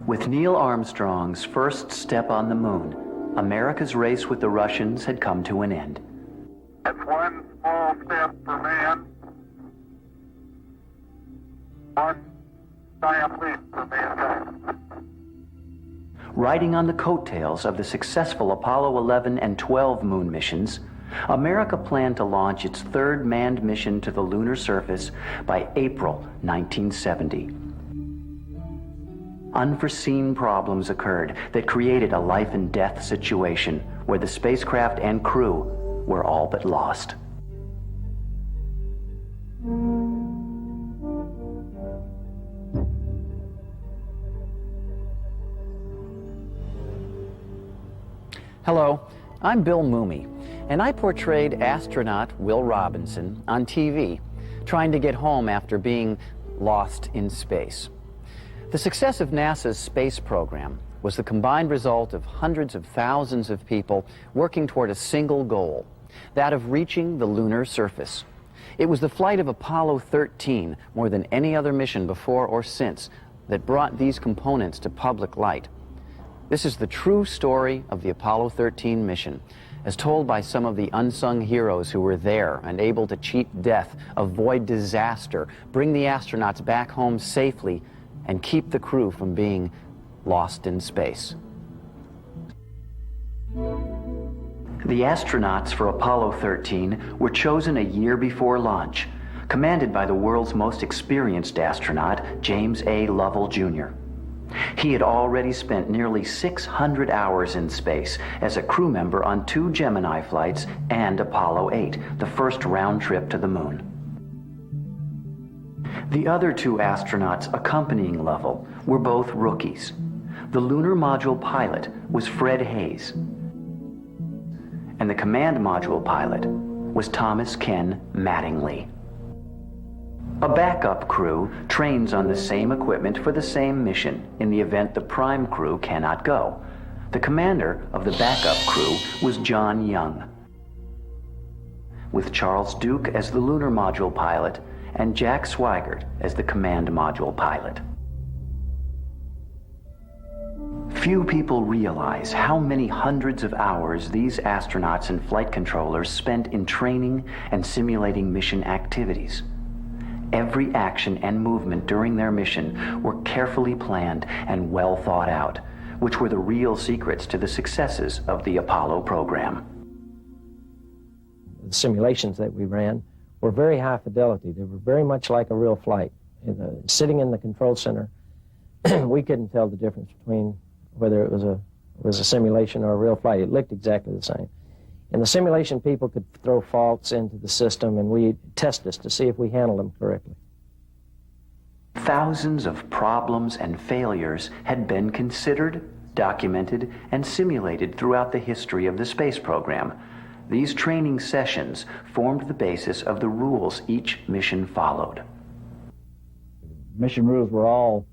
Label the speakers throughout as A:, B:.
A: With Neil Armstrong's first step on the moon, America's race with the Russians had come to an end.
B: That's one small step for man, one giant leap for mankind.
A: Riding on the coattails of the successful Apollo 11 and 12 moon missions, America planned to launch its third manned mission to the lunar surface by April 1970. Unforeseen problems occurred that created a life and death situation where the spacecraft and crew were all but lost.
C: Hello, I'm Bill Mumy, and I portrayed astronaut Will Robinson on TV, trying to get home after being lost in space. The success of NASA's space program was the combined result of hundreds of thousands of people working toward a single goal, that of reaching the lunar surface. It was the flight of Apollo 13, more than any other mission before or since, that brought these components to public light. This is the true story of the Apollo 13 mission, as told by some of the unsung heroes who were there and able to cheat death, avoid disaster, bring the astronauts back home safely, and keep the crew from being lost in space.
A: The astronauts for Apollo 13 were chosen a year before launch, commanded by the world's most experienced astronaut, James A. Lovell, Jr. He had already spent nearly 600 hours in space as a crew member on 2 Gemini flights and Apollo 8, the first round trip to the moon. The other 2 astronauts accompanying Lovell were both rookies. The lunar module pilot was Fred Hayes, and the command module pilot was Thomas Ken Mattingly. A backup crew trains on the same equipment for the same mission in the event the prime crew cannot go. The commander of the backup crew was John Young, with Charles Duke as the lunar module pilot and Jack Swigert as the command module pilot. Few people realize how many hundreds of hours these astronauts and flight controllers spent in training and simulating mission activities. Every action and movement during their mission were carefully planned and well thought out, which were the real secrets to the successes of the Apollo program.
D: The simulations that we ran were very high fidelity. They were very much like a real flight. Sitting in the control center, we couldn't tell the difference between whether it was a simulation or a real flight. It looked exactly the same. In the simulation, people could throw faults into the system, and we'd test us to see if we handled them correctly.
A: Thousands of problems and failures had been considered, documented, and simulated throughout the history of the space program. These training sessions formed the basis of the rules each mission followed.
E: Mission rules were all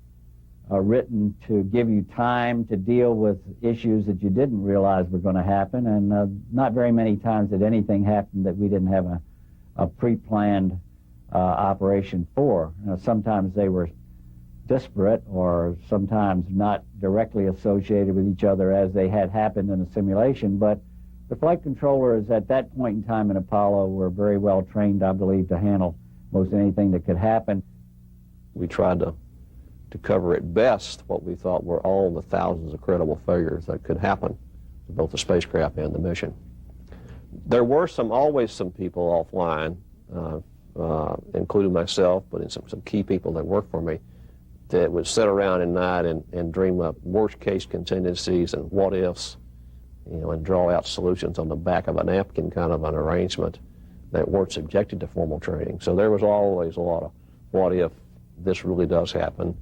E: written to give you time to deal with issues that you didn't realize were going to happen, and not very many times did anything happen that we didn't have a pre-planned operation for. Sometimes they were disparate or sometimes not directly associated with each other as they had happened in a simulation, but the flight controllers at that point in time in Apollo were very well trained, I believe, to handle most anything that could happen.
F: We tried to cover at best what we thought were all the thousands of credible failures that could happen to both the spacecraft and the mission. There were always some people offline, including myself, but in some key people that worked for me, that would sit around at night and dream up worst-case contingencies and what-ifs, and draw out solutions on the back of a napkin, kind of an arrangement that weren't subjected to formal training. So there was always a lot of what if this really does happen.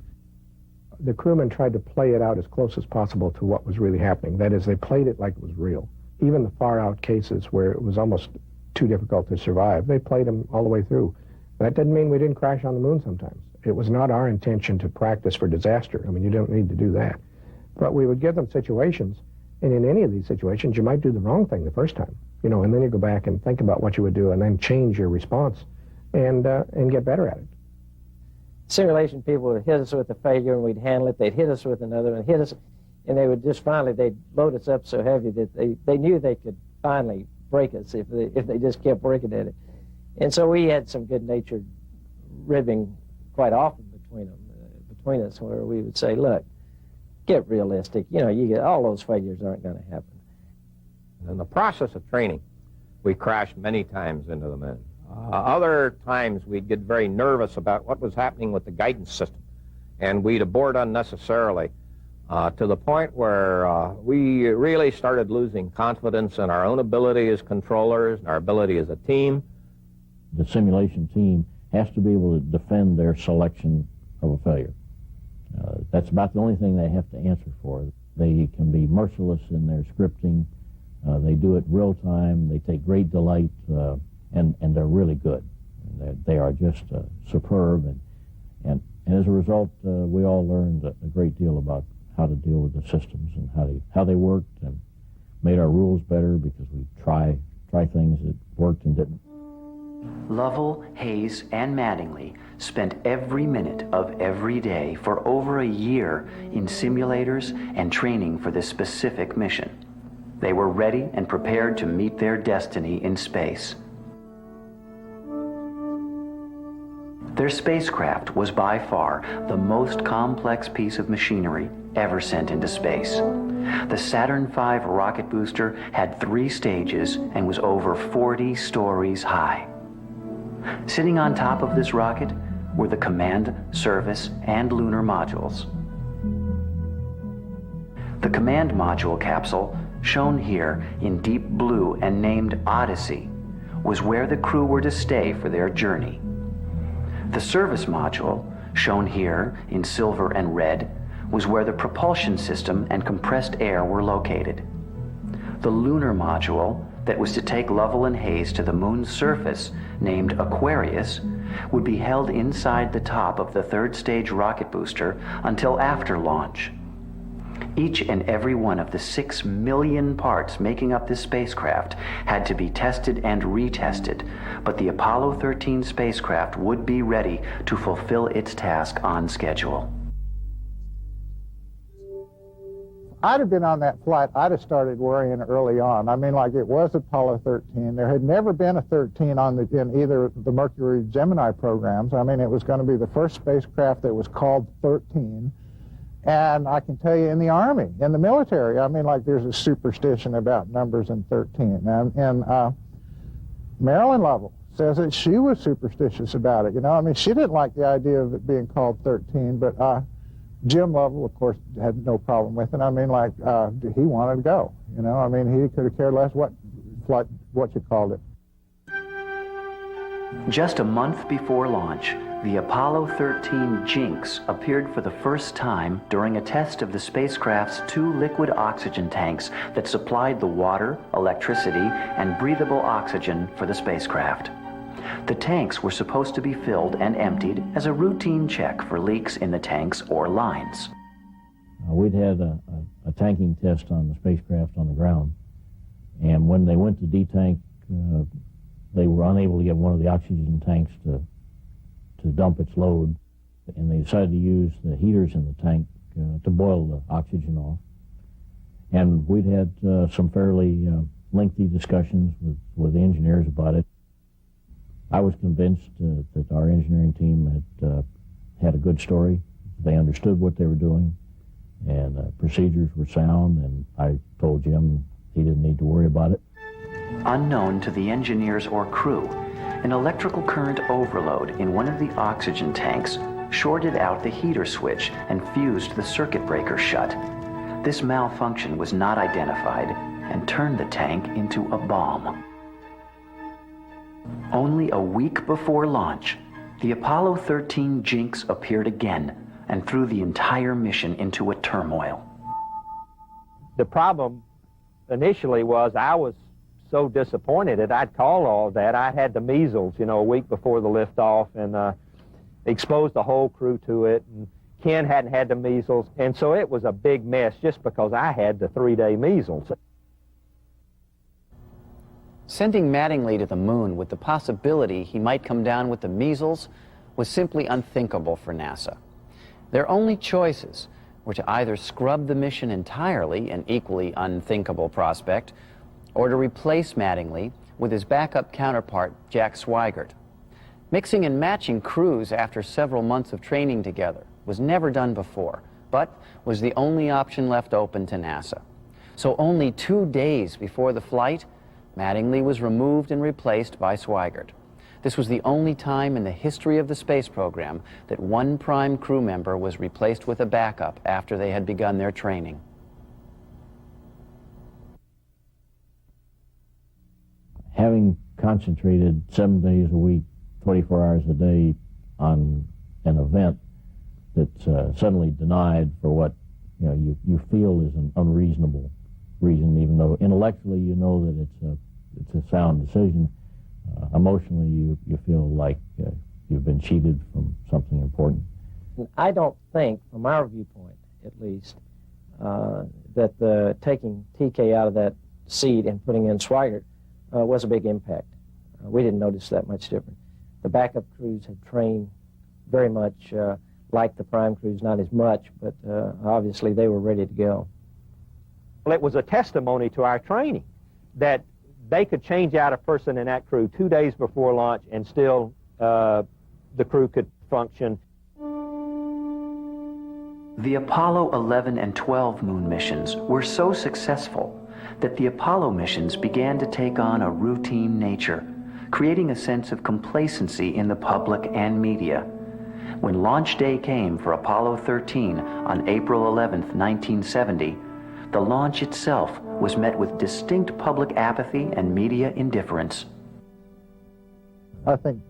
G: The crewmen tried to play it out as close as possible to what was really happening. That is, they played it like it was real. Even the far-out cases where it was almost too difficult to survive, they played them all the way through. That didn't mean we didn't crash on the moon sometimes. It was not our intention to practice for disaster. I mean, you don't need to do that. But we would give them situations, and in any of these situations, you might do the wrong thing the first time, and then you go back and think about what you would do and then change your response and get better at it.
D: simulation people would hit us with a failure and we'd handle it. They'd hit us with another and hit us, and they would just finally, they'd load us up so heavy that they knew they could finally break us if they just kept working at it. And so we had some good-natured ribbing quite often between us, where we would say, look, get realistic. You know, you get all those failures aren't going to happen.
H: In the process of training, we crashed many times into the moon. Other times we'd get very nervous about what was happening with the guidance system, and we'd abort unnecessarily to the point where we really started losing confidence in our own ability as controllers and our ability as a team.
E: The simulation team has to be able to defend their selection of a failure. That's about the only thing they have to answer for. They can be merciless in their scripting. They do it real time. They take great delight, and they're really good. They are just superb, and as a result, we all learned a great deal about how to deal with the systems and how they worked, and made our rules better because we try things that worked and didn't.
A: Lovell, Hayes, and Mattingly spent every minute of every day for over a year in simulators and training for this specific mission. They were ready and prepared to meet their destiny in space. Their spacecraft was by far the most complex piece of machinery ever sent into space. The Saturn V rocket booster had 3 stages and was over 40 stories high. Sitting on top of this rocket were the command, service, and lunar modules. The command module capsule, shown here in deep blue and named Odyssey, was where the crew were to stay for their journey. The service module, shown here in silver and red, was where the propulsion system and compressed air were located. The lunar module, that was to take Lovell and Hayes to the moon's surface, named Aquarius, would be held inside the top of the 3rd stage rocket booster until after launch. Each and every one of the 6 million parts making up this spacecraft had to be tested and retested, but the Apollo 13 spacecraft would be ready to fulfill its task on schedule.
B: I'd have been on that flight, I'd have started worrying early on. I mean, like, it was Apollo 13. There had never been a 13 in either the Mercury Gemini programs. I mean, it was going to be the first spacecraft that was called 13. And I can tell you, in the Army, in the military, I mean, like, there's a superstition about numbers in 13. And Marilyn Lovell says that she was superstitious about it. You know, I mean, she didn't like the idea of it being called 13, but Jim Lovell, of course, had no problem with it. I mean, like, he wanted to go. You know, I mean, he could have cared less what you called it.
A: Just a month before launch, the Apollo 13 Jinx appeared for the first time during a test of the spacecraft's 2 liquid oxygen tanks that supplied the water, electricity, and breathable oxygen for the spacecraft. The tanks were supposed to be filled and emptied as a routine check for leaks in the tanks or lines.
E: We'd had a tanking test on the spacecraft on the ground, and when they went to detank, they were unable to get one of the oxygen tanks to dump its load, and they decided to use the heaters in the tank to boil the oxygen off. And we'd had some fairly lengthy discussions with the engineers about it. I was convinced that our engineering team had a good story. They understood what they were doing, and procedures were sound, and I told Jim he didn't need to worry about it.
A: Unknown to the engineers or crew, an electrical current overload in one of the oxygen tanks shorted out the heater switch and fused the circuit breaker shut. This malfunction was not identified and turned the tank into a bomb. Only a week before launch, the Apollo 13 Jinx appeared again and threw the entire mission into a turmoil.
H: The problem initially was I was so disappointed that I'd called all that. I had the measles, you know, a week before the liftoff, and exposed the whole crew to it. And Ken hadn't had the measles, and so it was a big mess just because I had the 3-day measles.
C: Sending Mattingly to the moon with the possibility he might come down with the measles was simply unthinkable for NASA. Their only choices were to either scrub the mission entirely, an equally unthinkable prospect, or to replace Mattingly with his backup counterpart, Jack Swigert. Mixing and matching crews after several months of training together was never done before, but was the only option left open to NASA. So only 2 days before the flight, Mattingly was removed and replaced by Swigert. This was the only time in the history of the space program that one prime crew member was replaced with a backup after they had begun their training.
I: Having concentrated 7 days a week, 24 hours a day on an event that's suddenly denied for what you feel is an unreasonable reason, even though intellectually you know that it's a sound decision, emotionally you feel like you've been cheated from something important.
D: I don't think, from our viewpoint at least, that the taking TK out of that seat and putting in Swigert was a big impact. We didn't notice that much different. The backup crews had trained very much like the prime crews, not as much, but obviously they were ready to go.
J: Well, it was a testimony to our training that they could change out a person in that crew 2 days before launch and still the crew could function.
A: The Apollo 11 and 12 moon missions were so successful that the Apollo missions began to take on a routine nature, creating a sense of complacency in the public and media. When launch day came for Apollo 13 on April 11, 1970, the launch itself was met with distinct public apathy and media indifference.
B: I think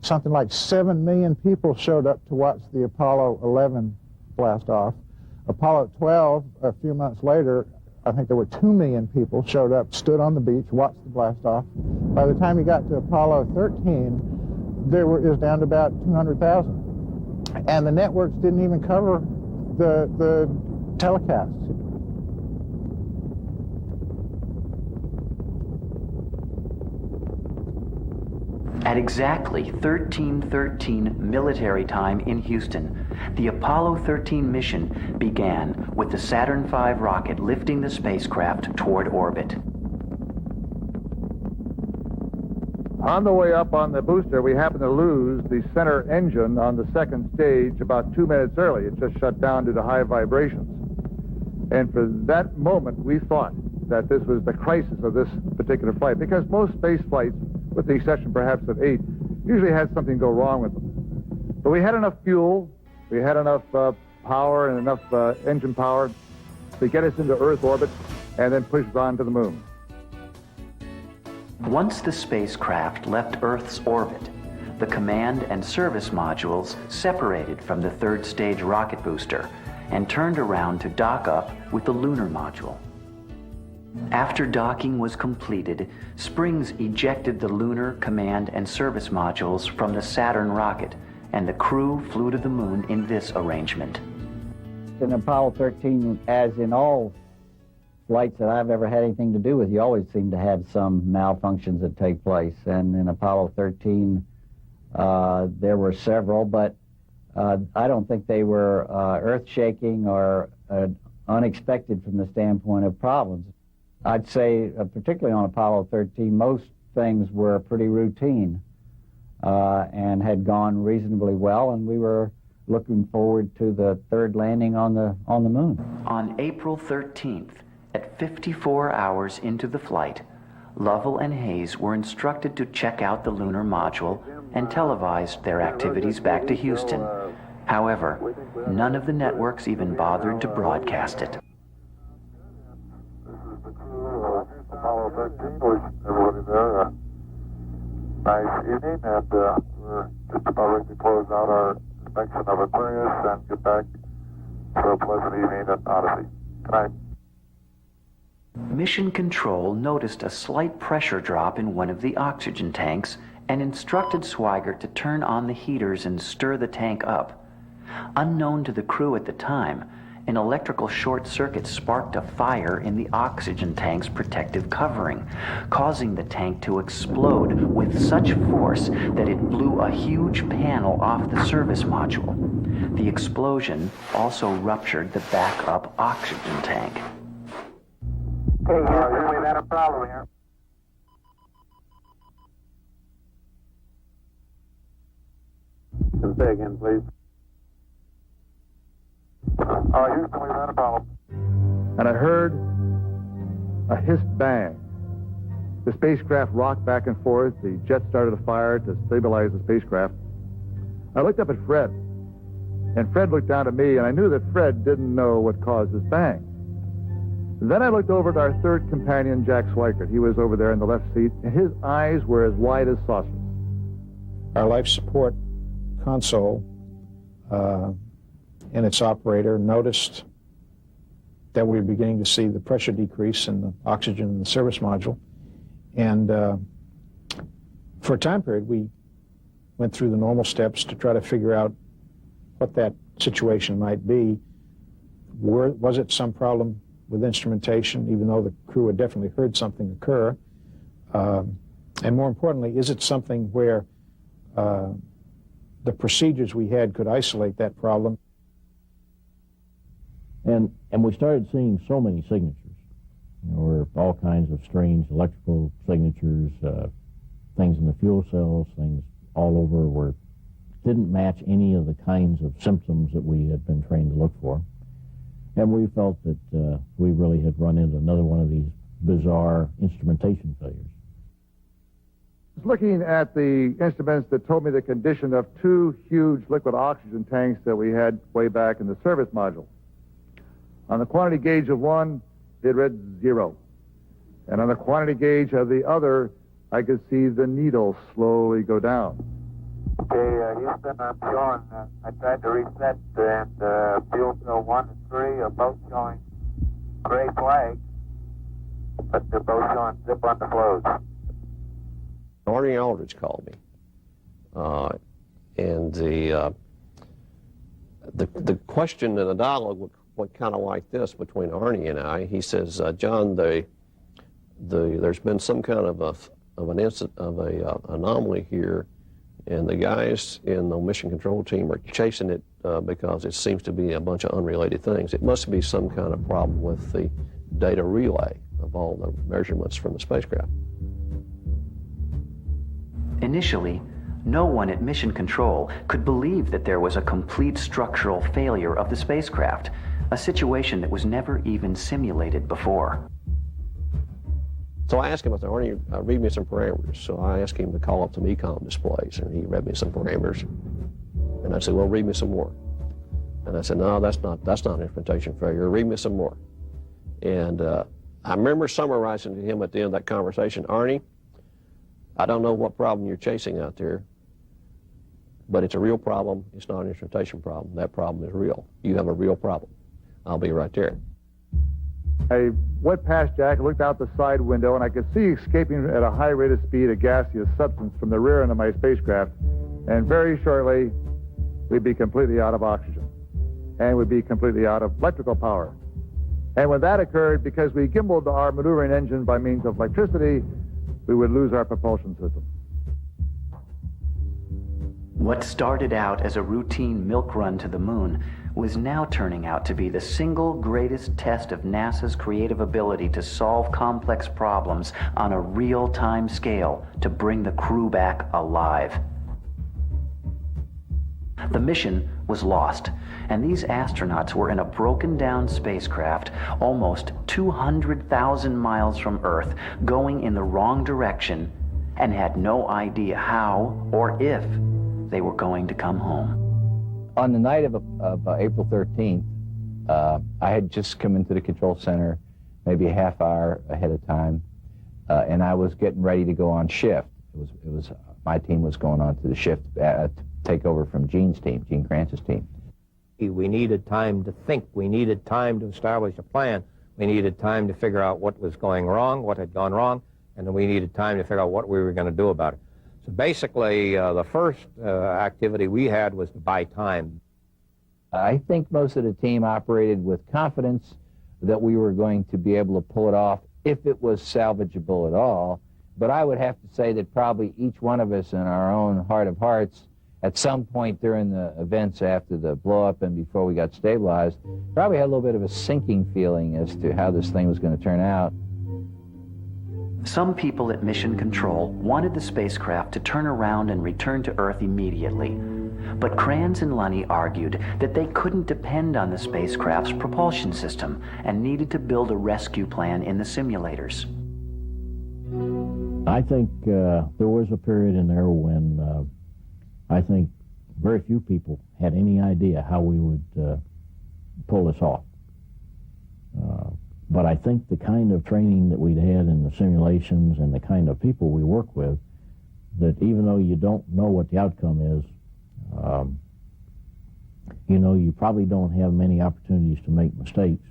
B: something like 7 million people showed up to watch the Apollo 11 blast off. Apollo 12, a few months later, I think there were 2 million people showed up, stood on the beach, watched the blast off. By the time you got to Apollo 13, it was down to about 200,000. And the networks didn't even cover the telecasts.
A: At exactly 13:13 military time in Houston, the Apollo 13 mission began with the Saturn V rocket lifting the spacecraft toward orbit.
K: On the way up on the booster, we happened to lose the center engine on the second stage about 2 minutes early. It just shut down due to high vibrations. And for that moment, we thought that this was the crisis of this particular flight, because most space flights, with the exception perhaps of 8, usually had something go wrong with them. But we had enough fuel, we had enough power and enough engine power to get us into Earth orbit and then push us on to the moon.
A: Once the spacecraft left Earth's orbit, the command and service modules separated from the third stage rocket booster and turned around to dock up with the lunar module. After docking was completed, Springs ejected the lunar command and service modules from the Saturn rocket, and the crew flew to the moon in this arrangement.
E: In Apollo 13, as in all flights that I've ever had anything to do with, you always seem to have some malfunctions that take place. And in Apollo 13, there were several, but I don't think they were earth-shaking or unexpected from the standpoint of problems. I'd say, particularly on Apollo 13, most things were pretty routine and had gone reasonably well, and we were looking forward to the third landing on the moon.
A: On April 13th, at 54 hours into the flight, Lovell and Hayes were instructed to check out the lunar module and televised their activities back to Houston. However, none of the networks even bothered to broadcast it.
K: Apollo 13, wish everybody there nice evening, and we're just about ready to close out our inspection of Aquarius and get back to a pleasant evening at Odyssey. Good night.
A: Mission Control noticed a slight pressure drop in one of the oxygen tanks and instructed Swigert to turn on the heaters and stir the tank up. Unknown to the crew at the time, an electrical short circuit sparked a fire in the oxygen tank's protective covering, causing the tank to explode with such force that it blew a huge panel off the service module. The explosion also ruptured the backup oxygen tank.
K: Hey, Houston, we've had a problem here. Say again, please. Houston, we've had a problem. And I heard a hiss bang. The spacecraft rocked back and forth. The jet started a fire to stabilize the spacecraft. I looked up at Fred, and Fred looked down at me, and I knew that Fred didn't know what caused this bang. Then I looked over at our third companion, Jack Swikert. He was over there in the left seat, and his eyes were as wide as saucers.
G: Our life support console and its operator noticed that we were beginning to see the pressure decrease in the oxygen in the service module. And for a time period, we went through the normal steps to try to figure out what that situation might be. Was it some problem with instrumentation, even though the crew had definitely heard something occur? And more importantly, is it something where the procedures we had could isolate that problem?
I: And we started seeing so many signatures. There were all kinds of strange electrical signatures, things in the fuel cells, things all over didn't match any of the kinds of symptoms that we had been trained to look for. And we felt that we really had run into another one of these bizarre instrumentation failures.
K: Looking at the instruments that told me the condition of two huge liquid oxygen tanks that we had way back in the service module. On the quantity gauge of one, it read 0. And on the quantity gauge of the other, I could see the needle slowly go down. Okay, Houston, I'm showing, I tried to reset, and fuel cell 1 and 3 are both showing gray flags, but they're both showing zip on the flows.
F: Arnie Aldridge called me, and the question in the dialogue went kind of like this between Arnie and I. He says, John, there's been some kind of an anomaly here, and the guys in the mission control team are chasing it because it seems to be a bunch of unrelated things. It must be some kind of problem with the data relay of all the measurements from the spacecraft.
A: Initially, no one at Mission Control could believe that there was a complete structural failure of the spacecraft, a situation that was never even simulated before.
F: So I asked him, I said, Arnie, read me some parameters. So I asked him to call up some ecom displays, and he read me some parameters. And I said, well, read me some more. And I said, no, that's not an instrumentation failure. Read me some more. And I remember summarizing to him at the end of that conversation, Arnie, I don't know what problem you're chasing out there, but it's a real problem. It's not an instrumentation problem. That problem is real. You have a real problem. I'll be right there.
K: I went past Jack, looked out the side window, and I could see escaping at a high rate of speed a gaseous substance from the rear end of my spacecraft. And very shortly, we'd be completely out of oxygen. And we'd be completely out of electrical power. And when that occurred, because we gimbaled our maneuvering engine by means of electricity, we would lose our propulsion system.
A: What started out as a routine milk run to the moon was now turning out to be the single greatest test of NASA's creative ability to solve complex problems on a real-time scale to bring the crew back alive. The mission was lost, and these astronauts were in a broken-down spacecraft almost 200,000 miles from Earth, going in the wrong direction, and had no idea how or if they were going to come home.
E: On the night of April 13th, I had just come into the control center maybe a half hour ahead of time, and I was getting ready to go on shift. It was my team was going on to the shift to take over from Gene's team, Gene Kranz's team.
H: We needed time to think. We needed time to establish a plan. We needed time to figure out what was going wrong, what had gone wrong, and then we needed time to figure out what we were going to do about it. So basically, the first activity we had was to buy time.
E: I think most of the team operated with confidence that we were going to be able to pull it off if it was salvageable at all. But I would have to say that probably each one of us in our own heart of hearts, at some point during the events after the blow-up and before we got stabilized, probably had a little bit of a sinking feeling as to how this thing was going to turn out.
A: Some people at Mission Control wanted the spacecraft to turn around and return to Earth immediately. But Kranz and Lunny argued that they couldn't depend on the spacecraft's propulsion system and needed to build a rescue plan in the simulators.
I: I think there was a period in there when I think very few people had any idea how we would pull this off. But I think the kind of training that we'd had in the simulations and the kind of people we work with, that even though you don't know what the outcome is, you know, you probably don't have many opportunities to make mistakes.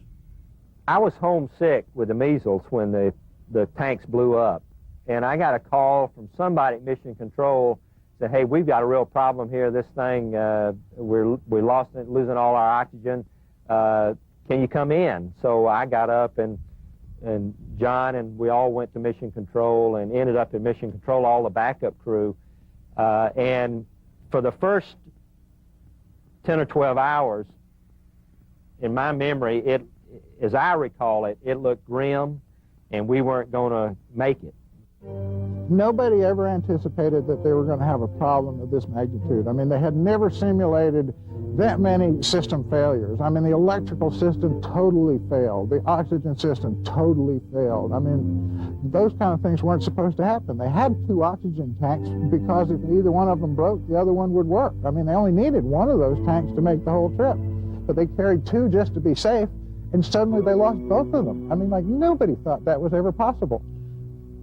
J: I was homesick with the measles when the tanks blew up, and I got a call from somebody at Mission Control, said, hey, we've got a real problem here. This thing, we're losing all our oxygen. Can you come in? So I got up, and John and we all went to Mission Control and ended up at Mission Control, all the backup crew. And for the first 10 or 12 hours, in my memory, as I recall it, it looked grim, and we weren't going to make it.
B: Nobody ever anticipated that they were going to have a problem of this magnitude. I mean, they had never simulated that many system failures. I mean, the electrical system totally failed. The oxygen system totally failed. I mean, those kind of things weren't supposed to happen. They had 2 oxygen tanks because if either one of them broke, the other one would work. I mean, they only needed one of those tanks to make the whole trip. But they carried 2 just to be safe, and suddenly they lost both of them. I mean, like, nobody thought that was ever possible.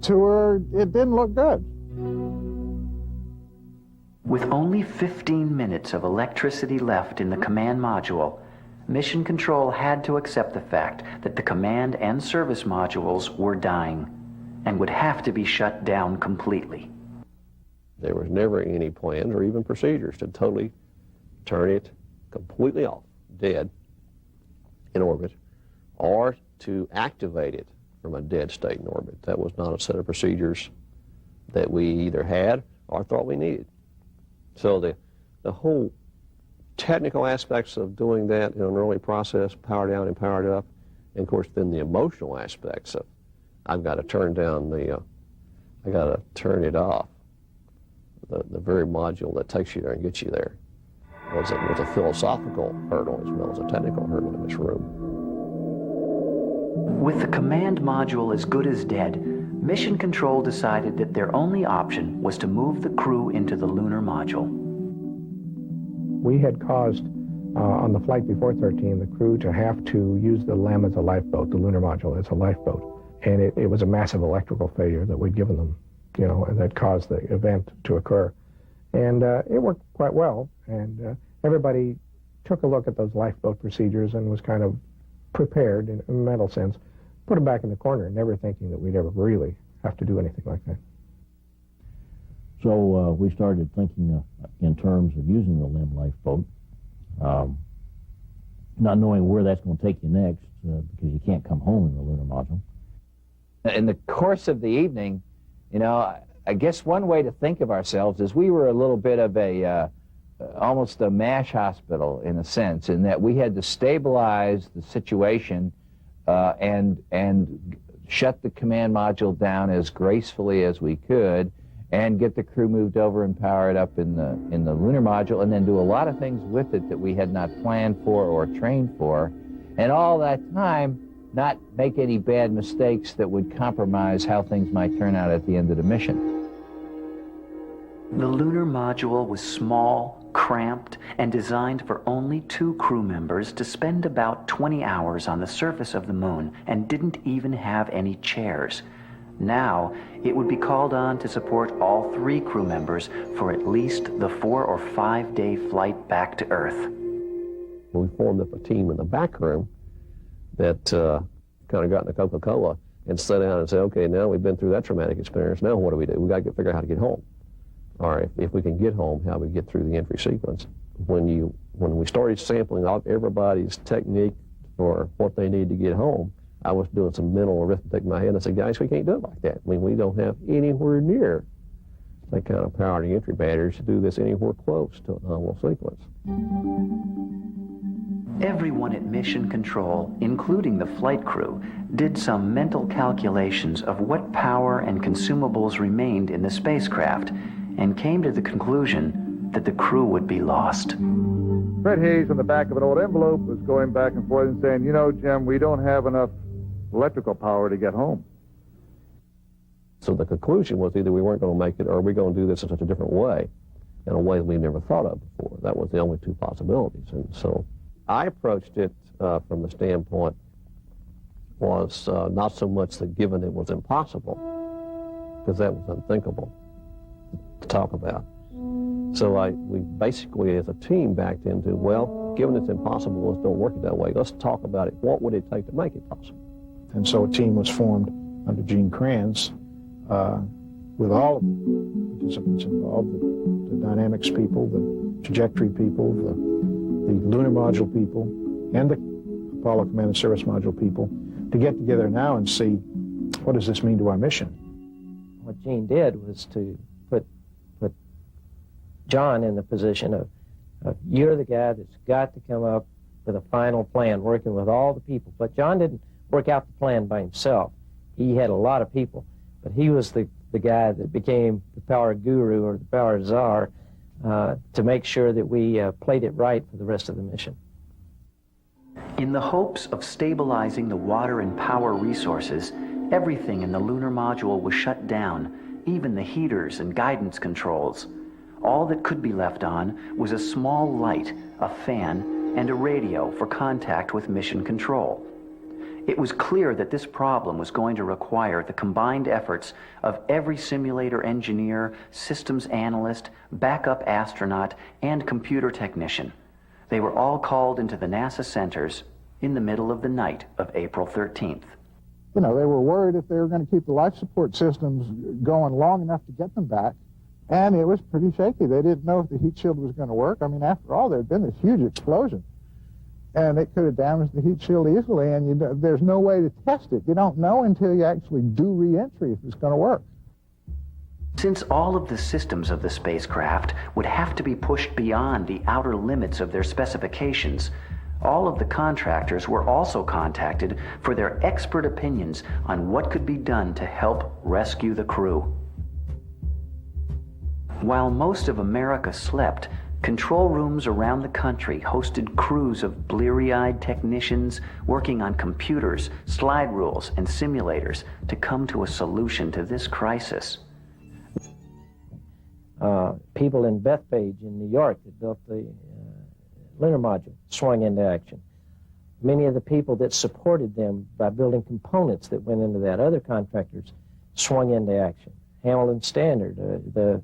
B: To her, it didn't look good.
A: With only 15 minutes of electricity left in the command module, Mission Control had to accept the fact that the command and service modules were dying and would have to be shut down completely.
F: There was never any plans or even procedures to totally turn it completely off, dead, in orbit, or to activate it from a dead state in orbit. That was not a set of procedures that we either had or thought we needed. So the whole technical aspects of doing that in an early process, power down and powered up, and of course then the emotional aspects of I've got to turn down I got to turn it off, the very module that takes you there and gets you there, was a philosophical hurdle as well as a technical hurdle in this room.
A: With the command module as good as dead, Mission Control decided that their only option was to move the crew into the lunar module.
G: We had caused, on the flight before 13, the crew to have to use the LEM as a lifeboat, the lunar module as a lifeboat. And it was a massive electrical failure that we'd given them, you know, and that caused the event to occur. And it worked quite well, and everybody took a look at those lifeboat procedures and was kind of prepared in a mental sense, put them back in the corner, never thinking that we'd ever really have to do anything like that.
I: So we started thinking in terms of using the LEM lifeboat, not knowing where that's going to take you next, because you can't come home in the lunar module.
E: In the course of the evening, you know, I guess one way to think of ourselves is we were a little bit of a almost a MASH hospital in a sense, in that we had to stabilize the situation and shut the command module down as gracefully as we could, and get the crew moved over and powered up in the lunar module, and then do a lot of things with it that we had not planned for or trained for, and all that time not make any bad mistakes that would compromise how things might turn out at the end of the mission.
A: The lunar module was small, cramped, and designed for only 2 crew members to spend about 20 hours on the surface of the moon, and didn't even have any chairs. Now, it would be called on to support all 3 crew members for at least the 4 or 5 day flight back to Earth.
F: We formed up a team in the back room that kind of got in a Coca-Cola and sat down and said, okay, now we've been through that traumatic experience, now what do? We got to figure out how to get home. Or if we can get home, how we get through the entry sequence. when we started sampling out everybody's technique for what they need to get home, I was doing some mental arithmetic in my head, and I said, guys, we can't do it like that. I mean, we don't have anywhere near that kind of power and entry batteries to do this anywhere close to a nominal sequence.
A: Everyone at Mission Control, including the flight crew, did some mental calculations of what power and consumables remained in the spacecraft and came to the conclusion that the crew would be lost.
K: Fred Hayes on the back of an old envelope was going back and forth and saying, you know, Jim, we don't have enough electrical power to get home.
F: So the conclusion was either we weren't going to make it or we're going to do this in such a different way, in a way that we never thought of before. That was the only two possibilities. And so I approached it from the standpoint was not so much that given it was impossible, because that was unthinkable to talk about. So we basically, as a team, backed into, well, given it's impossible, let's don't work it that way. Let's talk about it. What would it take to make it possible?
G: And so a team was formed under Gene Kranz with all of the participants involved, the dynamics people, the trajectory people, the lunar module people, and the Apollo Command and Service Module people, to get together now and see, what does this mean to our mission?
D: What Gene did was to put John in the position of you're the guy that's got to come up with a final plan, working with all the people. But John didn't work out the plan by himself. He had a lot of people, but he was the guy that became the power guru or the power czar to make sure that we played it right for the rest of the mission.
A: In the hopes of stabilizing the water and power resources, everything in the lunar module was shut down, even the heaters and guidance controls. All that could be left on was a small light, a fan, and a radio for contact with Mission Control. It was clear that this problem was going to require the combined efforts of every simulator engineer, systems analyst, backup astronaut, and computer technician. They were all called into the NASA centers in the middle of the night of April 13th.
B: You know, they were worried if they were going to keep the life support systems going long enough to get them back. And it was pretty shaky. They didn't know if the heat shield was going to work. I mean, after all, there had been this huge explosion. And it could have damaged the heat shield easily, and there's no way to test it. You don't know until you actually do re-entry if it's going to work.
A: Since all of the systems of the spacecraft would have to be pushed beyond the outer limits of their specifications, all of the contractors were also contacted for their expert opinions on what could be done to help rescue the crew. While most of America slept, control rooms around the country hosted crews of bleary-eyed technicians working on computers, slide rules, and simulators to come to a solution to this crisis.
D: People in Bethpage in New York that built the lunar module swung into action. Many of the people that supported them by building components that went into that, other contractors, swung into action. Hamilton Standard, the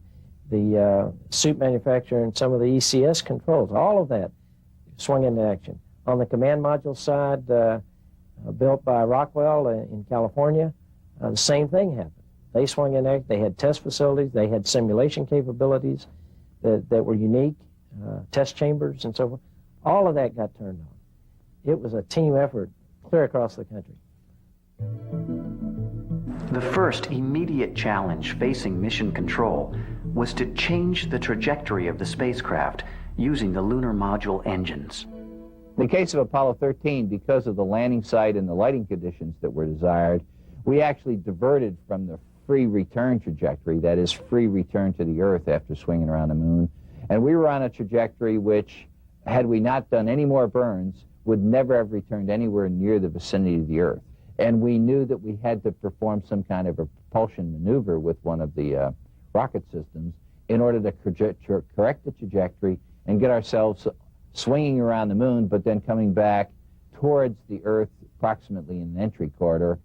D: suit manufacturer and some of the ECS controls, all of that swung into action. On the command module side, built by Rockwell in California, the same thing happened. They swung in action. They had test facilities. They had simulation capabilities that were unique, test chambers and so forth. All of that got turned on. It was a team effort clear across the country.
A: The first immediate challenge facing Mission Control was to change the trajectory of the spacecraft using the lunar module engines.
E: In the case of Apollo 13, because of the landing site and the lighting conditions that were desired, we actually diverted from the free return trajectory, that is, free return to the Earth after swinging around the moon, and we were on a trajectory which, had we not done any more burns, would never have returned anywhere near the vicinity of the Earth. And we knew that we had to perform some kind of a propulsion maneuver with one of the rocket systems in order to correct the trajectory and get ourselves swinging around the moon, but then coming back towards the Earth approximately in an entry corridor.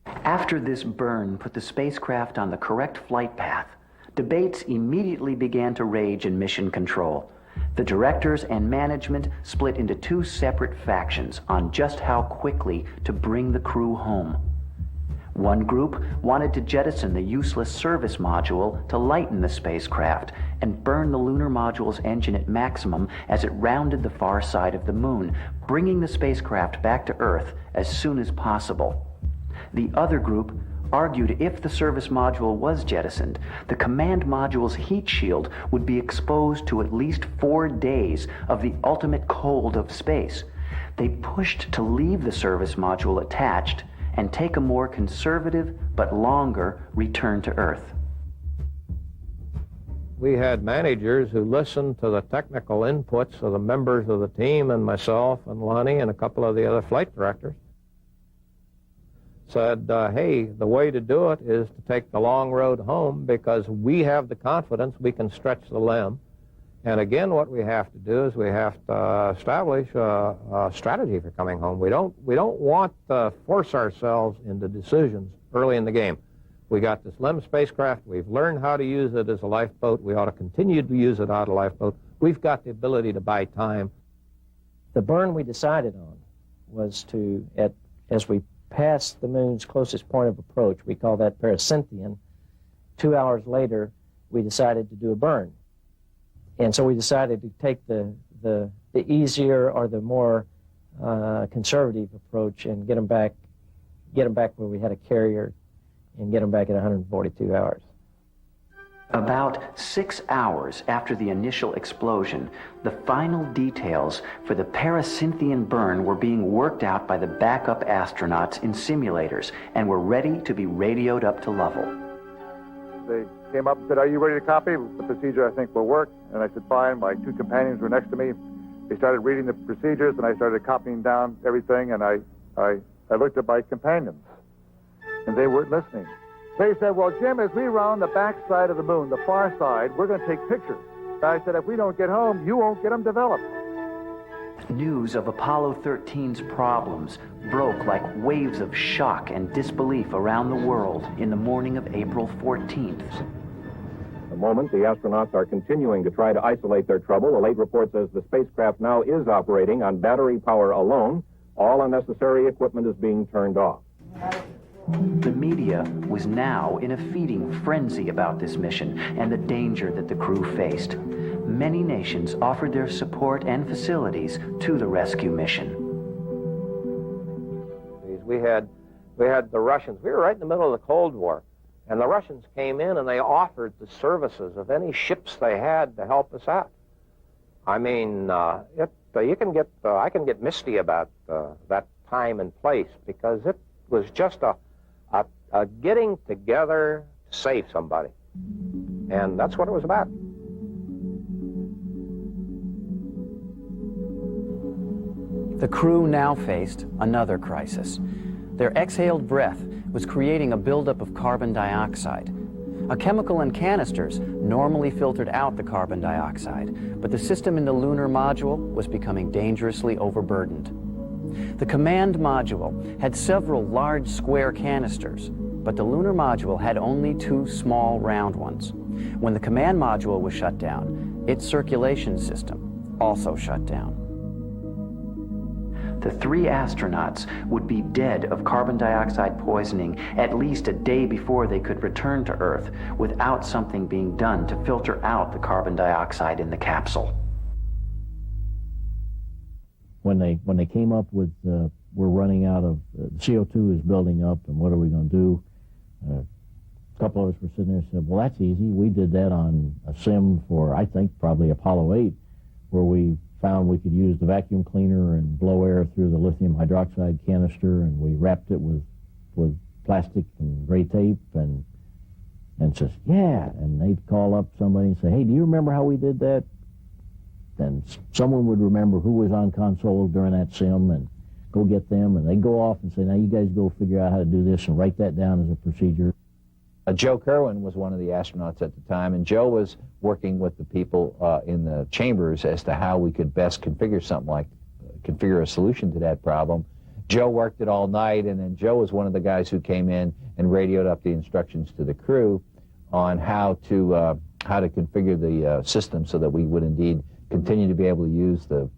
A: After this burn put the spacecraft on the correct flight path, debates immediately began to rage in Mission Control. The directors and management split into two separate factions on just how quickly to bring the crew home. One group wanted to jettison the useless service module to lighten the spacecraft and burn the lunar module's engine at maximum as it rounded the far side of the moon, bringing the spacecraft back to Earth as soon as possible. The other group argued if the service module was jettisoned, the command module's heat shield would be exposed to at least 4 days of the ultimate cold of space. They pushed to leave the service module attached and take a more conservative but longer return to Earth.
H: We had managers who listened to the technical inputs of the members of the team and myself and Lonnie and a couple of the other flight directors. Said, hey, the way to do it is to take the long road home because we have the confidence we can stretch the limb. And again, what we have to do is we have to establish a strategy for coming home. We don't want to force ourselves into decisions early in the game. We got this LEM spacecraft. We've learned how to use it as a lifeboat. We ought to continue to use it as a lifeboat. We've got the ability to buy time.
D: The burn we decided on was to, as we passed the moon's closest point of approach, we call that pericynthion. 2 hours later, we decided to do a burn. And so we decided to take the easier or the more conservative approach and get them back where we had a carrier and get them back at 142 hours.
A: About 6 hours after the initial explosion, the final details for the pericynthion burn were being worked out by the backup astronauts in simulators and were ready to be radioed up to level.
K: They came up and said, "Are you ready to copy? The procedure, I think, will work." And I said, "Fine." My 2 companions were next to me. They started reading the procedures, and I started copying down everything, and I looked at my companions, and they weren't listening. They said, "Well, Jim, as we round the back side of the moon, the far side, we're going to take pictures." I said, "If we don't get home, you won't get them developed."
A: News of Apollo 13's problems broke like waves of shock and disbelief around the world in the morning of April 14th.
L: At the moment, the astronauts are continuing to try to isolate their trouble. A late report says the spacecraft now is operating on battery power alone. All unnecessary equipment is being turned off.
A: The media was now in a feeding frenzy about this mission and the danger that the crew faced. Many nations offered their support and facilities to the rescue mission.
H: We had the Russians. We were right in the middle of the Cold War, and the Russians came in and they offered the services of any ships they had to help us out. I mean, I can get misty about that time and place because it was just a getting together to save somebody, and that's what it was about.
C: The crew now faced another crisis. Their exhaled breath was creating a buildup of carbon dioxide. A chemical in canisters normally filtered out the carbon dioxide, but the system in the lunar module was becoming dangerously overburdened. The command module had several large square canisters, but the lunar module had only 2 small round ones. When the command module was shut down, its circulation system also shut down. The 3 astronauts would be dead of carbon dioxide poisoning at least a day before they could return to Earth without something being done to filter out the carbon dioxide in the capsule.
I: When they came up with, we're running out of, CO2 is building up, and what are we going to do? A couple of us were sitting there and said, well, that's easy. We did that on a sim for, I think, probably Apollo 8, where we found we could use the vacuum cleaner and blow air through the lithium hydroxide canister, and we wrapped it with plastic and gray tape, and says, yeah, and they'd call up somebody and say, hey, do you remember how we did that? Then someone would remember who was on console during that sim and go get them, and they'd go off and say, now you guys go figure out how to do this and write that down as a procedure.
E: Joe Kerwin was one of the astronauts at the time, and Joe was working with the people in the chambers as to how we could best configure something like, configure a solution to that problem. Joe worked it all night, and then Joe was one of the guys who came in and radioed up the instructions to the crew on how to configure the system so that we would indeed continue to be able to use the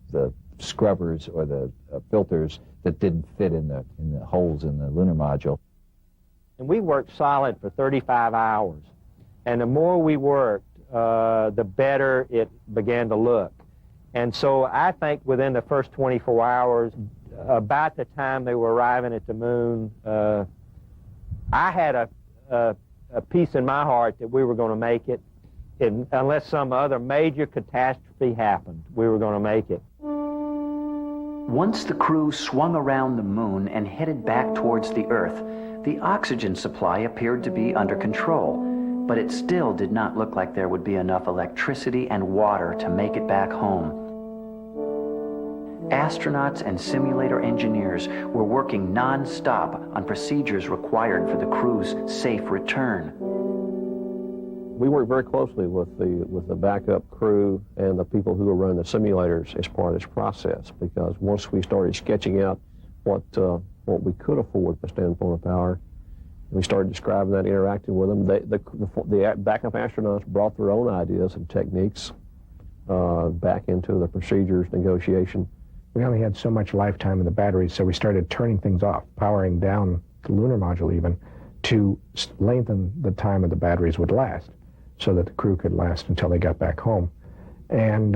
E: scrubbers or the filters that didn't fit in the holes in the lunar module.
J: And we worked solid for 35 hours. And the more we worked, the better it began to look. And so I think within the first 24 hours, about the time they were arriving at the moon, I had a peace in my heart that we were going to make it. Unless some other major catastrophe happened, we were going to make it.
A: Once the crew swung around the moon and headed back towards the Earth, the oxygen supply appeared to be under control, but it still did not look like there would be enough electricity and water to make it back home. Astronauts and simulator engineers were working non-stop on procedures required for the crew's safe return.
F: We worked very closely with the backup crew and the people who were running the simulators as part of this process, because once we started sketching out what we could afford from the standpoint of power, we started describing that, interacting with them. The backup astronauts brought their own ideas and techniques back into the procedures, negotiation.
G: We only had so much lifetime in the batteries, so we started turning things off, powering down the lunar module even, to lengthen the time of the batteries would last, so that the crew could last until they got back home. And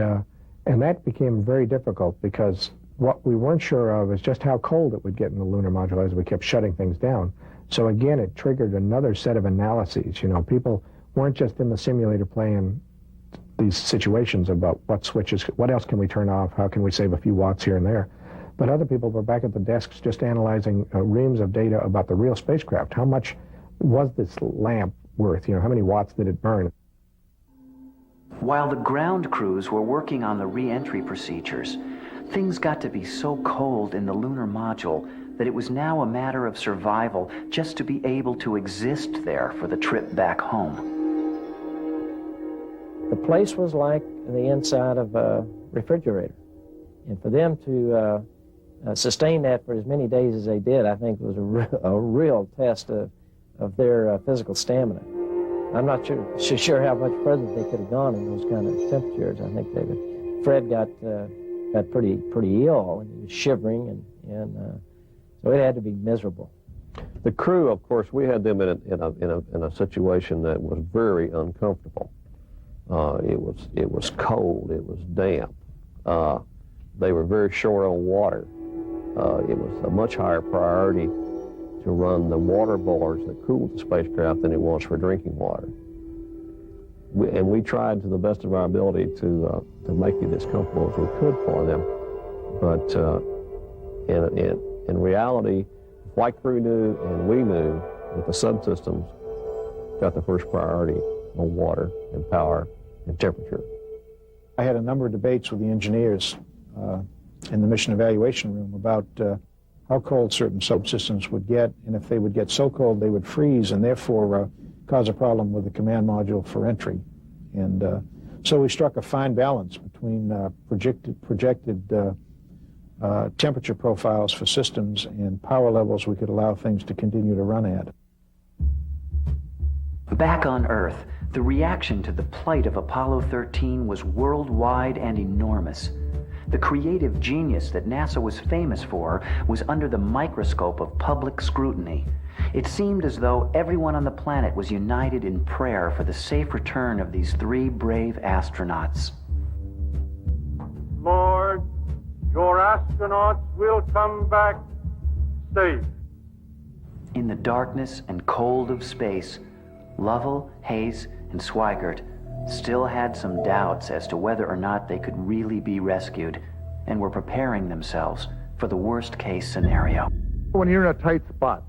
G: that became very difficult, because what we weren't sure of is just how cold it would get in the lunar module as we kept shutting things down. So again, it triggered another set of analyses. You know, people weren't just in the simulator playing these situations about what switches, what else can we turn off, how can we save a few watts here and there. But other people were back at the desks just analyzing reams of data about the real spacecraft. How much was this lamp worth? You know, how many watts did it burn?
A: While the ground crews were working on the re-entry procedures, things got to be so cold in the lunar module that it was now a matter of survival just to be able to exist there for the trip back home.
D: The place was like the inside of a refrigerator. And for them to sustain that for as many days as they did, I think was a real test of their physical stamina. I'm not sure how much further they could have gone in those kind of temperatures. I think Fred got pretty ill, and he was shivering, and so it had to be miserable.
F: The crew, of course, we had them in a situation that was very uncomfortable. It was cold. It was damp. They were very short on water. It was a much higher priority to run the water boilers that cooled the spacecraft than it was for drinking water. And we tried to the best of our ability to make it as comfortable as we could for them. But in reality, flight crew knew and we knew that the subsystems got the first priority on water and power and temperature.
M: I had a number of debates with the engineers in the mission evaluation room about how cold certain subsystems would get, and if they would get so cold they would freeze and therefore cause a problem with the command module for entry. And so we struck a fine balance between projected temperature profiles for systems and power levels we could allow things to continue to run at.
A: Back on Earth, the reaction to the plight of Apollo 13 was worldwide and enormous. The creative genius that NASA was famous for was under the microscope of public scrutiny. It seemed as though everyone on the planet was united in prayer for the safe return of these three brave astronauts.
N: Lord, your astronauts will come back safe.
A: In the darkness and cold of space, Lovell, Hayes, and Swigert still had some doubts as to whether or not they could really be rescued, and were preparing themselves for the worst-case scenario.
K: When you're in a tight spot,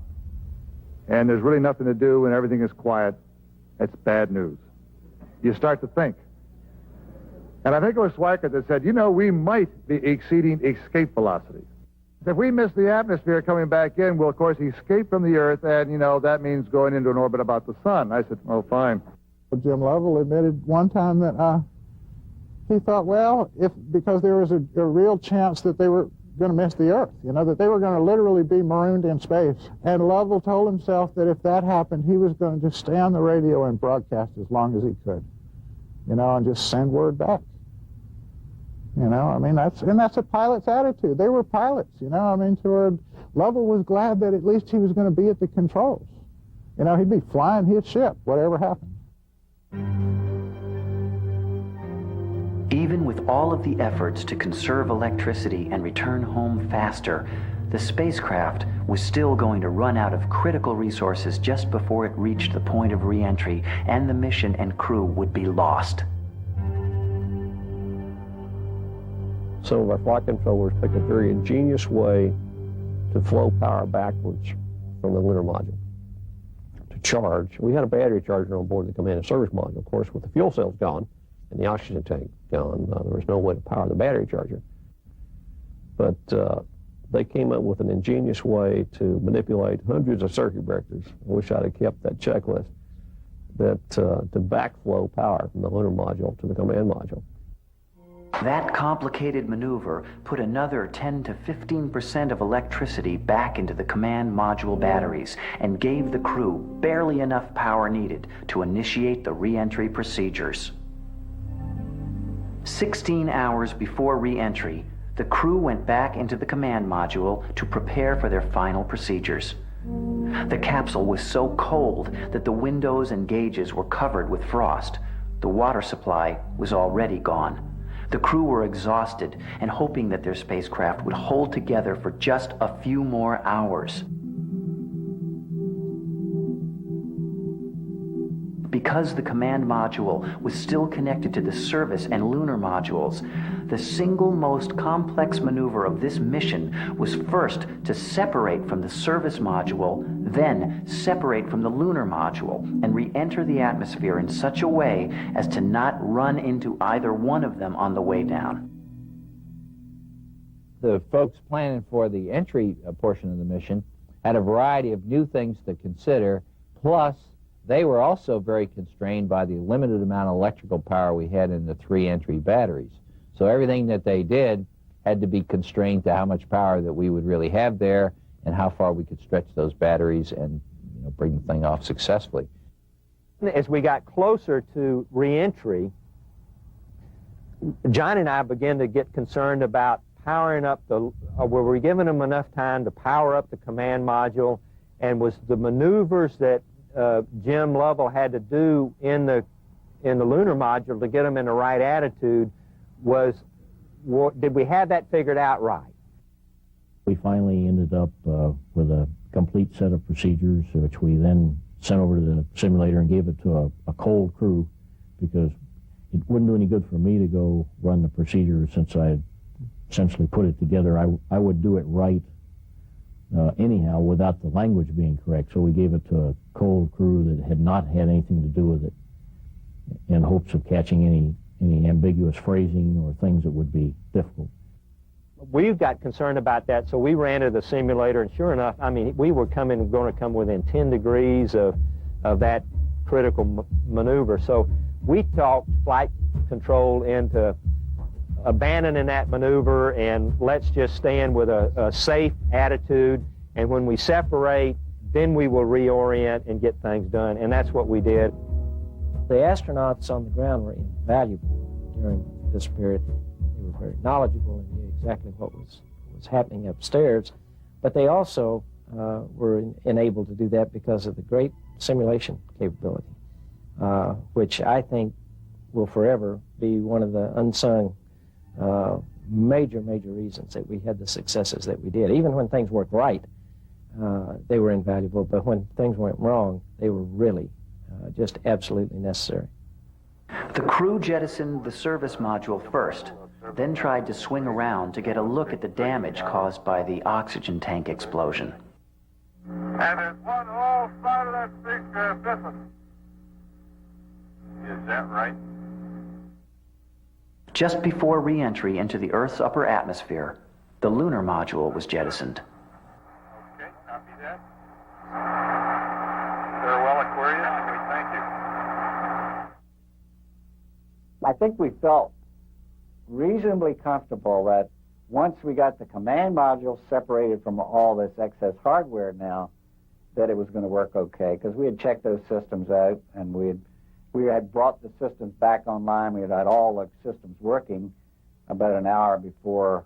K: and there's really nothing to do and everything is quiet, it's bad news. You start to think. And I think it was Swigert that said, you know, we might be exceeding escape velocity. If we miss the atmosphere coming back in, we'll, of course, escape from the Earth, and, you know, that means going into an orbit about the sun. I said, oh, fine.
B: Jim Lovell admitted one time that he thought, well, because there was a real chance that they were going to miss the Earth, you know, that they were going to literally be marooned in space. And Lovell told himself that if that happened, he was going to just stay on the radio and broadcast as long as he could, you know, and just send word back. You know, I mean, that's a pilot's attitude. They were pilots, you know. I mean, Lovell was glad that at least he was going to be at the controls. You know, he'd be flying his ship, whatever happened.
A: Even with all of the efforts to conserve electricity and return home faster, the spacecraft was still going to run out of critical resources just before it reached the point of re-entry, and the mission and crew would be lost.
F: Some of our flight controllers picked a very ingenious way to flow power backwards from the lunar module to charge. We had a battery charger on board the command and service module. Of course, with the fuel cells gone and the oxygen tank gone, there was no way to power the battery charger. But they came up with an ingenious way to manipulate hundreds of circuit breakers. I wish I'd have kept that checklist, that to backflow power from the lunar module to the command module.
A: That complicated maneuver put another 10 to 15% of electricity back into the command module batteries and gave the crew barely enough power needed to initiate the re-entry procedures. 16 hours before re-entry, the crew went back into the command module to prepare for their final procedures. The capsule was so cold that the windows and gauges were covered with frost. The water supply was already gone. The crew were exhausted and hoping that their spacecraft would hold together for just a few more hours. Because the command module was still connected to the service and lunar modules, the single most complex maneuver of this mission was first to separate from the service module, then separate from the lunar module and re-enter the atmosphere in such a way as to not run into either one of them on the way down.
O: The folks planning for the entry portion of the mission had a variety of new things to consider, plus they were also very constrained by the limited amount of electrical power we had in the 3 entry batteries. So everything that they did had to be constrained to how much power that we would really have there and how far we could stretch those batteries and bring the thing off successfully.
J: As we got closer to re-entry, John and I began to get concerned about powering up were we giving them enough time to power up the command module, and was the maneuvers that Jim Lovell had to do in the lunar module to get them in the right attitude, did we have that figured out right?
I: We finally ended up with a complete set of procedures, which we then sent over to the simulator and gave it to a cold crew, because it wouldn't do any good for me to go run the procedure since I had essentially put it together. I would do it right anyhow without the language being correct. So we gave it to a cold crew that had not had anything to do with it, in hopes of catching any ambiguous phrasing or things that would be difficult.
J: We got concerned about that, so we ran to the simulator, and sure enough, I mean, we were going to come within 10 degrees of that critical maneuver. So we talked flight control into abandoning that maneuver, and let's just stand with a safe attitude, and when we separate, then we will reorient and get things done, and that's what we did.
D: The astronauts on the ground were invaluable during this period. They were very knowledgeable and knew exactly what was happening upstairs, but they also were enabled to do that because of the great simulation capability, which I think will forever be one of the unsung major reasons that we had the successes that we did. Even when things worked right, they were invaluable, but when things went wrong, they were really just absolutely necessary.
A: The crew jettisoned the service module first, then tried to swing around to get a look at the damage caused by the oxygen tank explosion.
N: And there's one whole side of that spacecraft missing. Is that right?
A: Just before re-entry into the Earth's upper atmosphere, the lunar module was jettisoned.
N: Okay, copy that. Farewell, Aquarius, and we thank you.
E: I think we felt reasonably comfortable that once we got the command module separated from all this excess hardware now, that it was going to work okay, because we had checked those systems out, and we had brought the systems back online. We had all the systems working about an hour before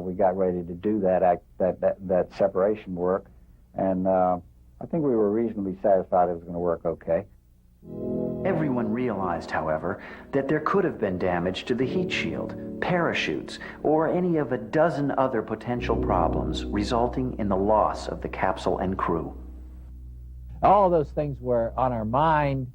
E: we got ready to do that separation work, and I think we were reasonably satisfied it was going to work okay.
A: Everyone realized, however, that there could have been damage to the heat shield, parachutes, or any of a dozen other potential problems resulting in the loss of the capsule and crew.
O: All of those things were on our mind,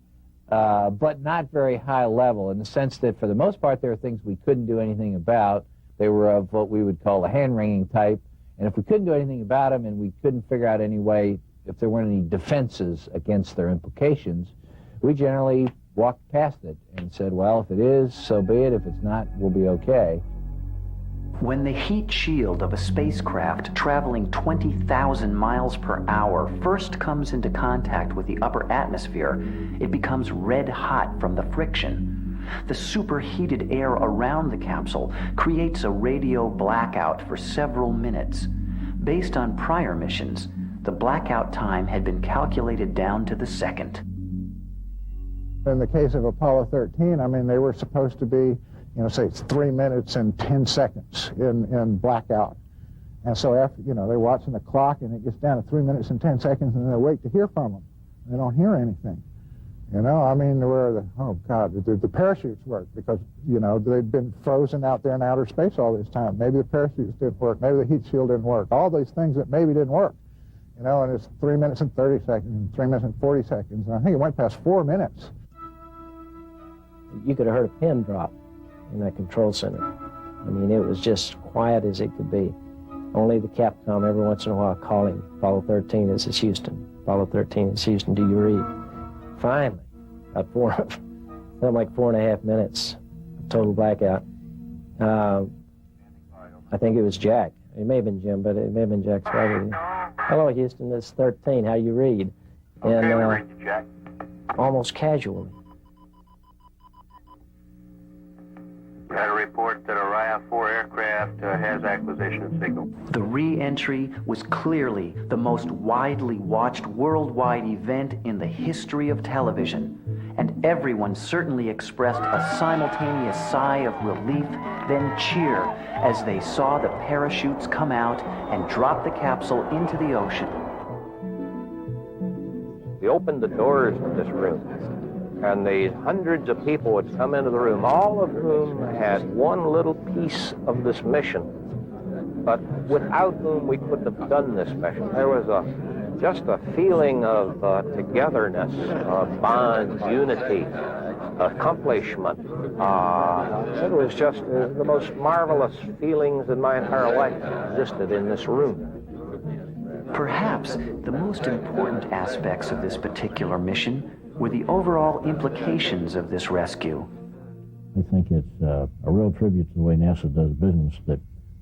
O: but not very high level, in the sense that for the most part there were things we couldn't do anything about. They were of what we would call the hand-wringing type, and if we couldn't do anything about them and we couldn't figure out any way, if there weren't any defenses against their implications, we generally walked past it and said, well, if it is, so be it. If it's not, we'll be okay.
A: When the heat shield of a spacecraft traveling 20,000 miles per hour first comes into contact with the upper atmosphere, it becomes red hot from the friction. The superheated air around the capsule creates a radio blackout for several minutes. Based on prior missions, the blackout time had been calculated down to the second.
B: In the case of Apollo 13, I mean, they were supposed to be, you know, say it's 3 minutes and 10 seconds in blackout. And so after, you know, they're watching the clock and it gets down to 3 minutes and 10 seconds and they wait to hear from them. They don't hear anything. You know, I mean, oh God, the parachutes worked because, you know, they'd been frozen out there in outer space all this time. Maybe the parachutes didn't work. Maybe the heat shield didn't work. All these things that maybe didn't work. You know, and it's 3 minutes and 30 seconds, and 3 minutes and 40 seconds. And I think it went past 4 minutes.
D: You could have heard a pin drop in that control center. I mean, it was just quiet as it could be. Only the Capcom every once in a while calling, Apollo 13, this is Houston. Apollo 13, this is Houston, do you read? Finally, about something like 4.5 minutes of total blackout. I think it was Jack. It may have been Jim, but it may have been Jack Swagger. Hello, Houston, this is 13, how you read?
N: Okay,
D: and
N: we read you, Jack.
D: almost casually.
N: We had a report that a Relive 4 aircraft has acquisition signal.
A: The re-entry was clearly the most widely watched worldwide event in the history of television, and everyone certainly expressed a simultaneous sigh of relief, then cheer, as they saw the parachutes come out and drop the capsule into the ocean.
H: We opened the doors of this room, and these hundreds of people would come into the room, all of whom had one little piece of this mission, but without whom we couldn't have done this mission. There was just a feeling of togetherness, bonds, unity, accomplishment. It was just the most marvelous feelings in my entire life existed in this room.
A: Perhaps the most important aspects of this particular mission were the overall implications of this rescue.
I: I think it's a real tribute to the way NASA does business, that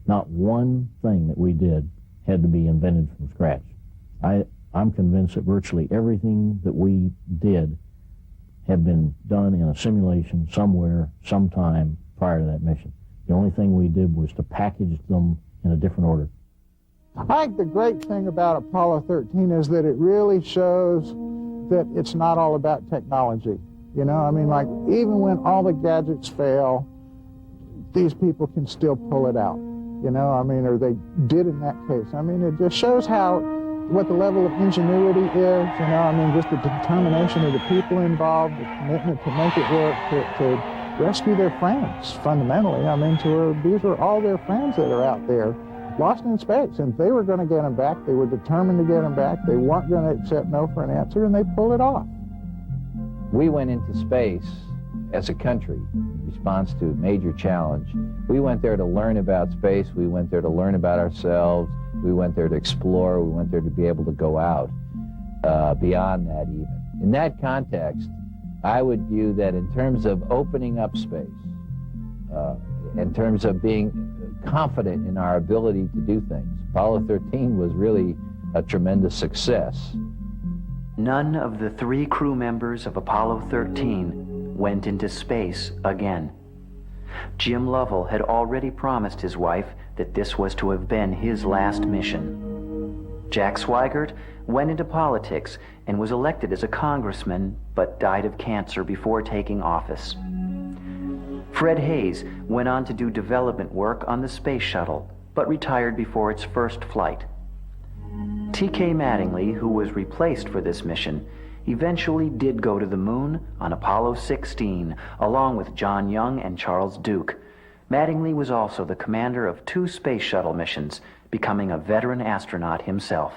I: not one thing that we did had to be invented from scratch. I'm convinced that virtually everything that we did had been done in a simulation somewhere, sometime prior to that mission. The only thing we did was to package them in a different order.
B: I think the great thing about Apollo 13 is that it really shows that it's not all about technology. You know, I mean, like, even when all the gadgets fail, these people can still pull it out. You know, I mean, or they did in that case. I mean, it just shows what the level of ingenuity is, you know, I mean, just the determination of the people involved, the commitment to make it work, to rescue their friends, fundamentally. I mean, these are all their friends that are out there, lost in space, and they were going to get them back. They were determined to get them back. They weren't going to accept no for an answer, and they pulled it off.
O: We went into space as a country in response to a major challenge. We went there to learn about space. We went there to learn about ourselves. We went there to explore. We went there to be able to go out beyond that even. In that context, I would view that in terms of opening up space, in terms of being confident in our ability to do things, Apollo 13 was really a tremendous success.
A: None of the 3 crew members of Apollo 13 went into space again. Jim Lovell had already promised his wife that this was to have been his last mission. Jack Swigert went into politics and was elected as a congressman, but died of cancer before taking office. Fred Hayes went on to do development work on the space shuttle, but retired before its first flight. T.K. Mattingly, who was replaced for this mission, eventually did go to the moon on Apollo 16, along with John Young and Charles Duke. Mattingly was also the commander of 2 space shuttle missions, becoming a veteran astronaut himself.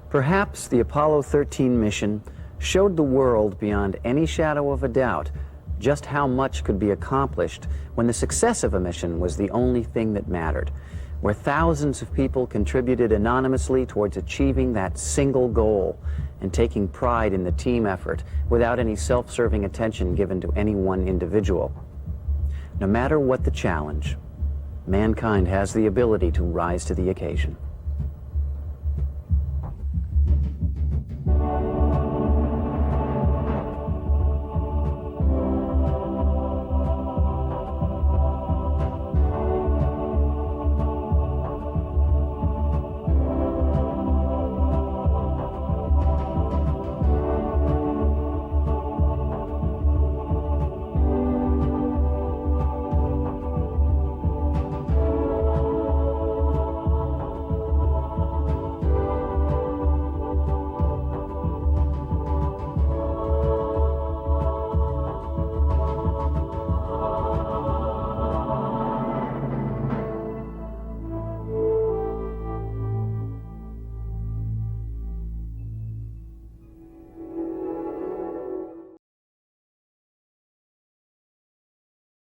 C: Perhaps the Apollo 13 mission showed the world beyond any shadow of a doubt just how much could be accomplished when the success of a mission was the only thing that mattered, where thousands of people contributed anonymously towards achieving that single goal and taking pride in the team effort without any self-serving attention given to any one individual. No matter what the challenge, mankind has the ability to rise to the occasion.